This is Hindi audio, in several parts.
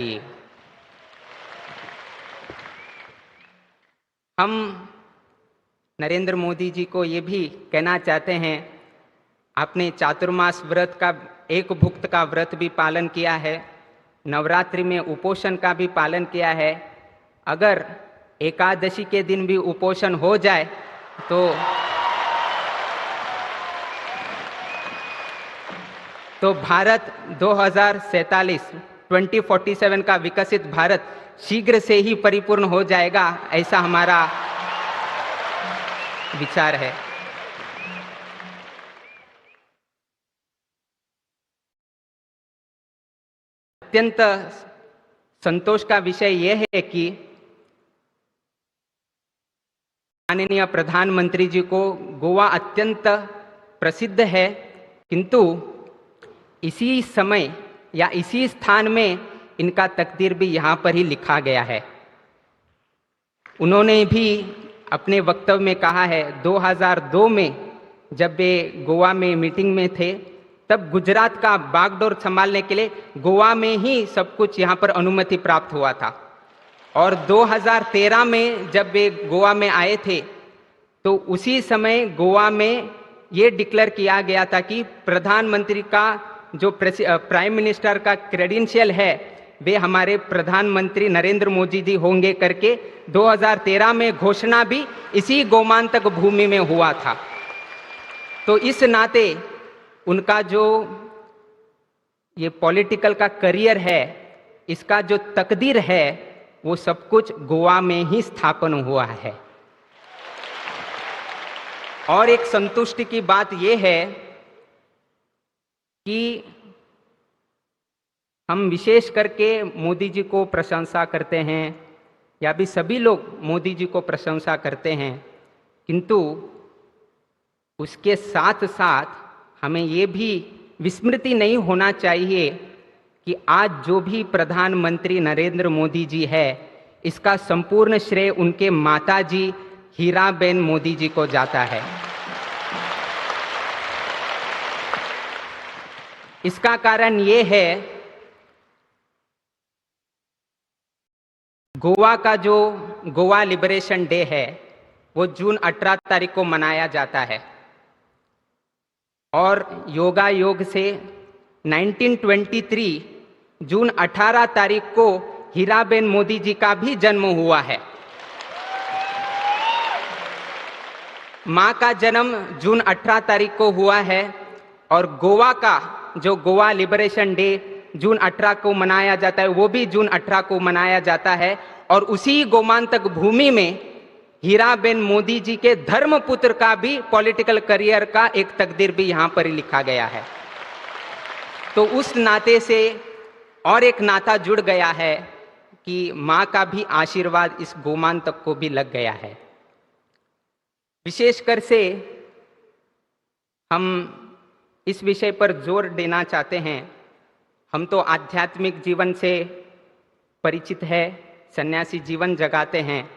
कि हम नरेंद्र मोदी जी को ये भी कहना चाहते हैं, आपने चातुर्मास व्रत का एक भुक्त का व्रत भी पालन किया है, नवरात्रि में उपोषण का भी पालन किया है। अगर एकादशी के दिन भी उपोषण हो जाए तो भारत 2047 का विकसित भारत शीघ्र से ही परिपूर्ण हो जाएगा, ऐसा हमारा विचार है। अत्यंत संतोष का विषय यह है कि माननीय प्रधानमंत्री जी को गोवा अत्यंत प्रसिद्ध है, किंतु इसी समय या इसी स्थान में इनका तकदीर भी यहाँ पर ही लिखा गया है। उन्होंने भी अपने वक्तव्य में कहा है, 2002 में जब वे गोवा में मीटिंग में थे, तब गुजरात का बागडोर संभालने के लिए गोवा में ही सब कुछ यहाँ पर अनुमति प्राप्त हुआ था। और 2013 में जब वे गोवा में आए थे तो उसी समय गोवा में ये डिक्लेयर किया गया था कि प्रधानमंत्री का जो प्राइम मिनिस्टर का क्रेडेंशियल है वे हमारे प्रधानमंत्री नरेंद्र मोदी जी होंगे करके 2013 में घोषणा भी इसी गोमांतक भूमि में हुआ था। तो इस नाते उनका जो ये पॉलिटिकल का करियर है, इसका जो तकदीर है, वो सब कुछ गोवा में ही स्थापन हुआ है। और एक संतुष्टि की बात यह है कि हम विशेष करके मोदी जी को प्रशंसा करते हैं, या भी सभी लोग मोदी जी को प्रशंसा करते हैं, किंतु उसके साथ साथ हमें ये भी विस्मृति नहीं होना चाहिए कि आज जो भी प्रधानमंत्री नरेंद्र मोदी जी है, इसका संपूर्ण श्रेय उनके माताजी हीराबेन मोदी जी को जाता है। इसका कारण ये है, गोवा का जो गोवा लिबरेशन डे है वो जून 18 तारीख को मनाया जाता है, और योगा योग से 1923 जून 18 तारीख को हीराबेन मोदी जी का भी जन्म हुआ है। मां का जन्म जून 18 तारीख को हुआ है, और गोवा का जो गोवा लिबरेशन डे जून 18 को मनाया जाता है वो भी जून 18 को मनाया जाता है। और उसी गोमांतक भूमि में हीराबेन मोदी जी के धर्मपुत्र का भी पॉलिटिकल करियर का एक तकदीर भी यहां पर ही लिखा गया है। तो उस नाते से और एक नाता जुड़ गया है कि मां का भी आशीर्वाद इस गोमांतक को भी लग गया है। विशेषकर से हम इस विषय पर जोर देना चाहते हैं, हम तो आध्यात्मिक जीवन से परिचित है, सन्यासी जीवन जगाते हैं,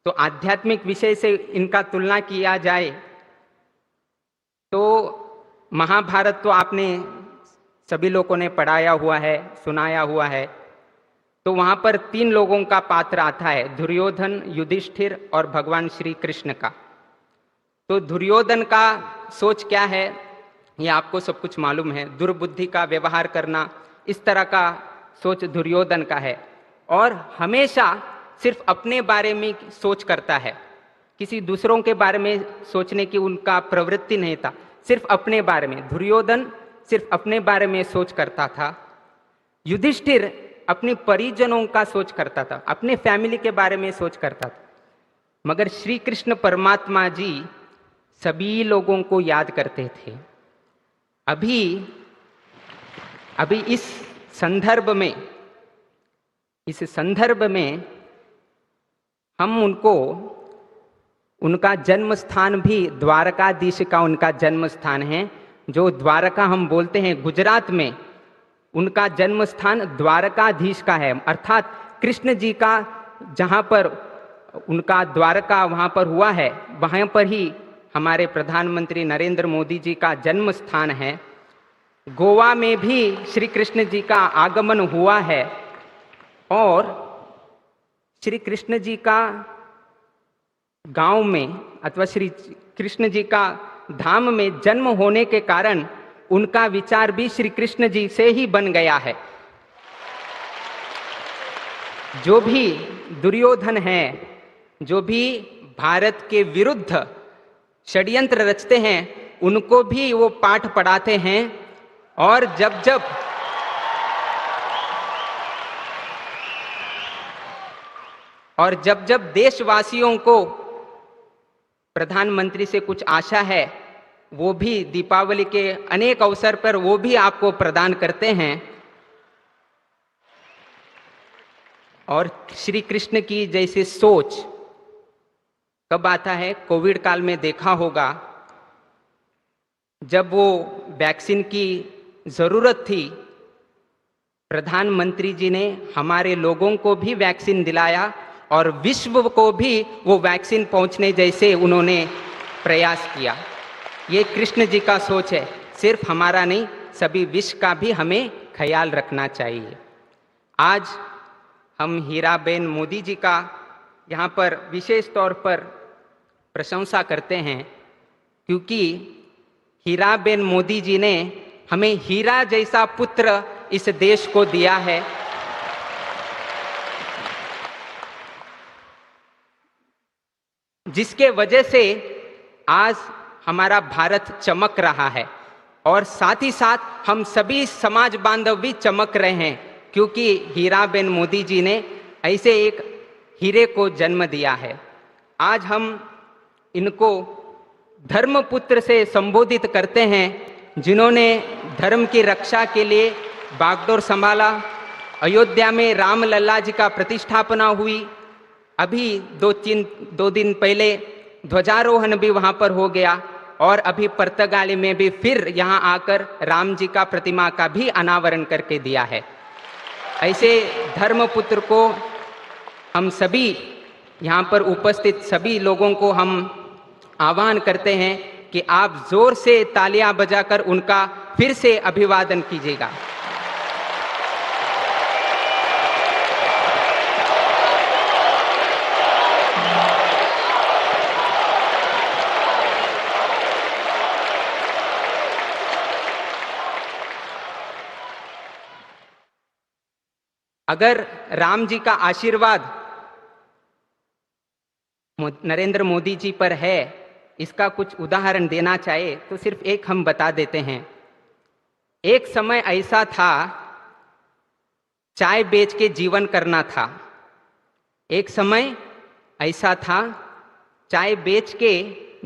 तो आध्यात्मिक विषय से इनका तुलना किया जाए तो महाभारत तो आपने सभी लोगों ने पढ़ाया हुआ है, सुनाया हुआ है। तो वहां पर 3 लोगों का पात्र आता है, दुर्योधन, युधिष्ठिर और भगवान श्री कृष्ण का। तो दुर्योधन का सोच क्या है, ये आपको सब कुछ मालूम है। दुर्बुद्धि का व्यवहार करना, इस तरह का सोच दुर्योधन का है, और हमेशा सिर्फ अपने बारे में सोच करता है, किसी दूसरों के बारे में सोचने की उनका प्रवृत्ति नहीं था, सिर्फ अपने बारे में। दुर्योधन सिर्फ अपने बारे में सोच करता था। युधिष्ठिर अपने परिजनों का सोच करता था, अपने फैमिली के बारे में सोच करता था। मगर श्री कृष्ण परमात्मा जी सभी लोगों को याद करते थे। अभी इस संदर्भ में हम उनका जन्म स्थान भी द्वारकाधीश का उनका जन्म स्थान है। जो द्वारका हम बोलते हैं गुजरात में, उनका जन्म स्थान द्वारकाधीश का है, अर्थात कृष्ण जी का जहाँ पर उनका द्वारका वहाँ पर हुआ है, वहाँ पर ही हमारे प्रधानमंत्री नरेंद्र मोदी जी का जन्म स्थान है। गोवा में भी श्री कृष्ण जी का आगमन हुआ है, और श्री कृष्ण जी का गांव में अथवा श्री कृष्ण जी का धाम में जन्म होने के कारण उनका विचार भी श्री कृष्ण जी से ही बन गया है। जो भी दुर्योधन है, जो भी भारत के विरुद्ध षड्यंत्र रचते हैं, उनको भी वो पाठ पढ़ाते हैं। और जब जब देशवासियों को प्रधानमंत्री से कुछ आशा है, वो भी दीपावली के अनेक अवसर पर वो भी आपको प्रदान करते हैं। और श्री कृष्ण की जैसे सोच कब आता है? कोविड काल में देखा होगा, जब वो वैक्सीन की जरूरत थी, प्रधानमंत्री जी ने हमारे लोगों को भी वैक्सीन दिलाया और विश्व को भी वो वैक्सीन पहुंचने जैसे उन्होंने प्रयास किया। ये कृष्ण जी का सोच है। सिर्फ हमारा नहीं, सभी विश्व का भी हमें ख्याल रखना चाहिए। आज हम हीराबेन मोदी जी का यहाँ पर विशेष तौर पर प्रशंसा करते हैं, क्योंकि हीराबेन मोदी जी ने हमें हीरा जैसा पुत्र इस देश को दिया है। जिसके वजह से आज हमारा भारत चमक रहा है और साथ ही साथ हम सभी समाज बांधव भी चमक रहे हैं, क्योंकि हीराबेन मोदी जी ने ऐसे एक हीरे को जन्म दिया है। आज हम इनको धर्मपुत्र से संबोधित करते हैं, जिन्होंने धर्म की रक्षा के लिए बागडोर संभाला। अयोध्या में राम लल्ला जी का प्रतिष्ठापना हुई। अभी दो दिन पहले ध्वजारोहण भी वहां पर हो गया और अभी पुर्तगाली में भी फिर यहाँ आकर राम जी का प्रतिमा का भी अनावरण करके दिया है। ऐसे धर्मपुत्र को हम सभी यहाँ पर उपस्थित सभी लोगों को हम आह्वान करते हैं कि आप जोर से तालियां बजाकर उनका फिर से अभिवादन कीजिएगा। अगर राम जी का आशीर्वाद नरेंद्र मोदी जी पर है, इसका कुछ उदाहरण देना चाहे तो सिर्फ एक हम बता देते हैं। एक समय ऐसा था, चाय बेच के जीवन करना था। एक समय ऐसा था, चाय बेच के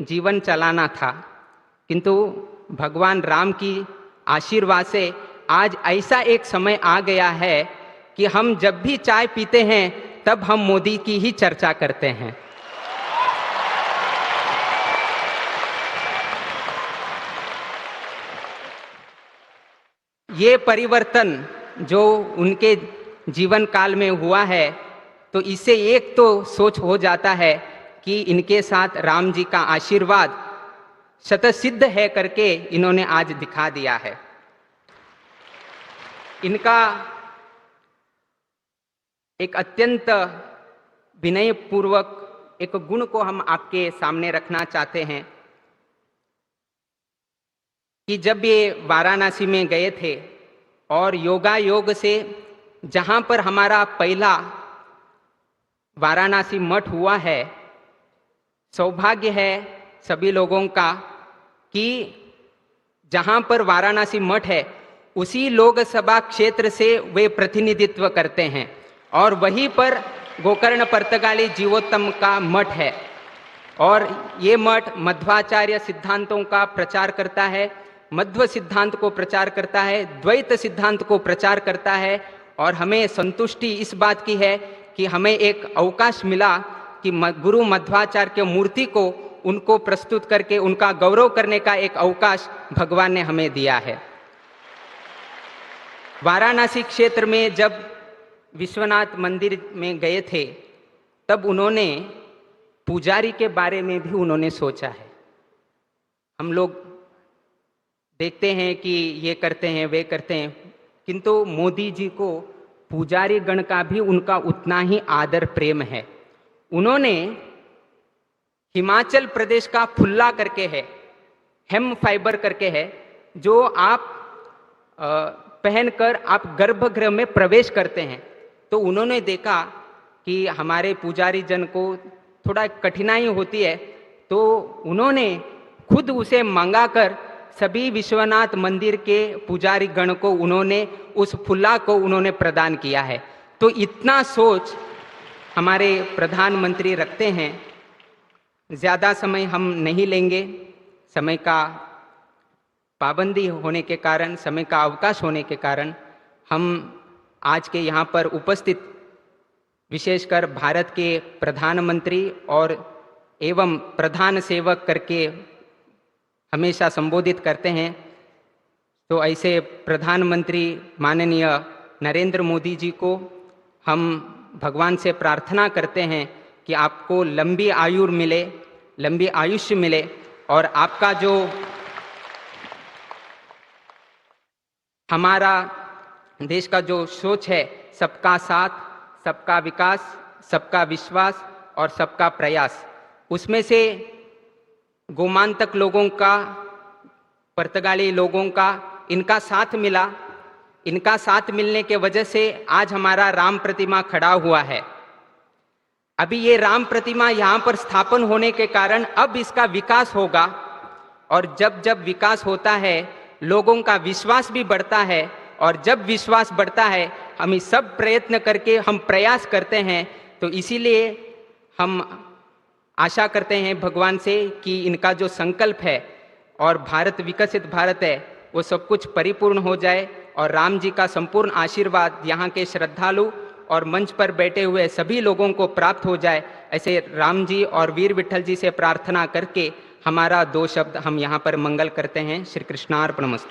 जीवन चलाना था। किंतु भगवान राम की आशीर्वाद से आज ऐसा एक समय आ गया है कि हम जब भी चाय पीते हैं तब हम मोदी की ही चर्चा करते हैं। ये परिवर्तन जो उनके जीवन काल में हुआ है, तो इससे एक तो सोच हो जाता है कि इनके साथ राम जी का आशीर्वाद शतसिद्ध है करके इन्होंने आज दिखा दिया है। इनका एक अत्यंत विनयपूर्वक एक गुण को हम आपके सामने रखना चाहते हैं कि जब ये वाराणसी में गए थे और योगा योग से जहाँ पर हमारा पहला वाराणसी मठ हुआ है, सौभाग्य है सभी लोगों का कि जहाँ पर वाराणसी मठ है उसी लोकसभा क्षेत्र से वे प्रतिनिधित्व करते हैं और वहीं पर गोकर्ण पुर्तगाली जीवोत्तम का मठ है। और ये मठ मध्वाचार्य सिद्धांतों का प्रचार करता है, मध्व सिद्धांत को प्रचार करता है, द्वैत सिद्धांत को प्रचार करता है। और हमें संतुष्टि इस बात की है कि हमें एक अवकाश मिला कि गुरु मध्वाचार्य के मूर्ति को उनको प्रस्तुत करके उनका गौरव करने का एक अवकाश भगवान ने हमें दिया है। वाराणसी क्षेत्र में जब विश्वनाथ मंदिर में गए थे तब उन्होंने पुजारी के बारे में भी उन्होंने सोचा है। हम लोग देखते हैं कि ये करते हैं वे करते हैं, किंतु मोदी जी को पुजारी गण का भी उनका उतना ही आदर प्रेम है। उन्होंने हिमाचल प्रदेश का फुल्ला करके है, हेम फाइबर करके है, जो आप पहनकर आप गर्भगृह में प्रवेश करते हैं। तो उन्होंने देखा कि हमारे पुजारी जन को थोड़ा कठिनाई होती है, तो उन्होंने खुद उसे मंगाकर सभी विश्वनाथ मंदिर के पुजारी गण को उन्होंने उस फुल्ला को उन्होंने प्रदान किया है। तो इतना सोच हमारे प्रधानमंत्री रखते हैं। ज़्यादा समय हम नहीं लेंगे, समय का पाबंदी होने के कारण, समय का अवकाश होने के कारण हम आज के यहाँ पर उपस्थित विशेषकर भारत के प्रधानमंत्री और एवं प्रधान सेवक करके हमेशा संबोधित करते हैं। तो ऐसे प्रधानमंत्री माननीय नरेंद्र मोदी जी को हम भगवान से प्रार्थना करते हैं कि आपको लंबी आयु मिले, लंबी आयुष्य मिले, और आपका जो हमारा देश का जो सोच है, सबका साथ, सबका विकास, सबका विश्वास और सबका प्रयास, उसमें से गोमांतक लोगों का, पुर्तगाली लोगों का इनका साथ मिला। इनका साथ मिलने के वजह से आज हमारा राम प्रतिमा खड़ा हुआ है। अभी ये राम प्रतिमा यहाँ पर स्थापन होने के कारण अब इसका विकास होगा, और जब जब विकास होता है लोगों का विश्वास भी बढ़ता है, और जब विश्वास बढ़ता है हम इस सब प्रयत्न करके हम प्रयास करते हैं। तो इसीलिए हम आशा करते हैं भगवान से कि इनका जो संकल्प है और भारत विकसित भारत है वो सब कुछ परिपूर्ण हो जाए, और राम जी का संपूर्ण आशीर्वाद यहाँ के श्रद्धालु और मंच पर बैठे हुए सभी लोगों को प्राप्त हो जाए। ऐसे राम जी और वीर विठल जी से प्रार्थना करके हमारा 2 शब्द हम यहाँ पर मंगल करते हैं। श्री कृष्णार्पणमस्तु।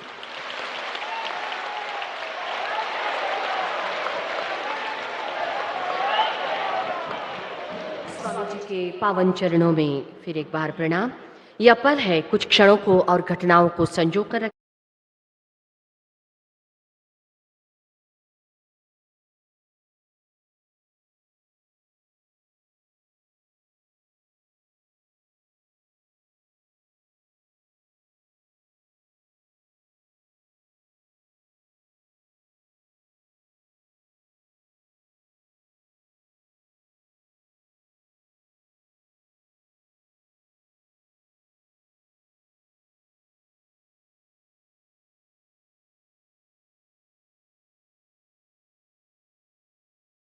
स्वामी जी के पावन चरणों में फिर एक बार प्रणाम। यह पल है कुछ क्षणों को और घटनाओं को संजो कर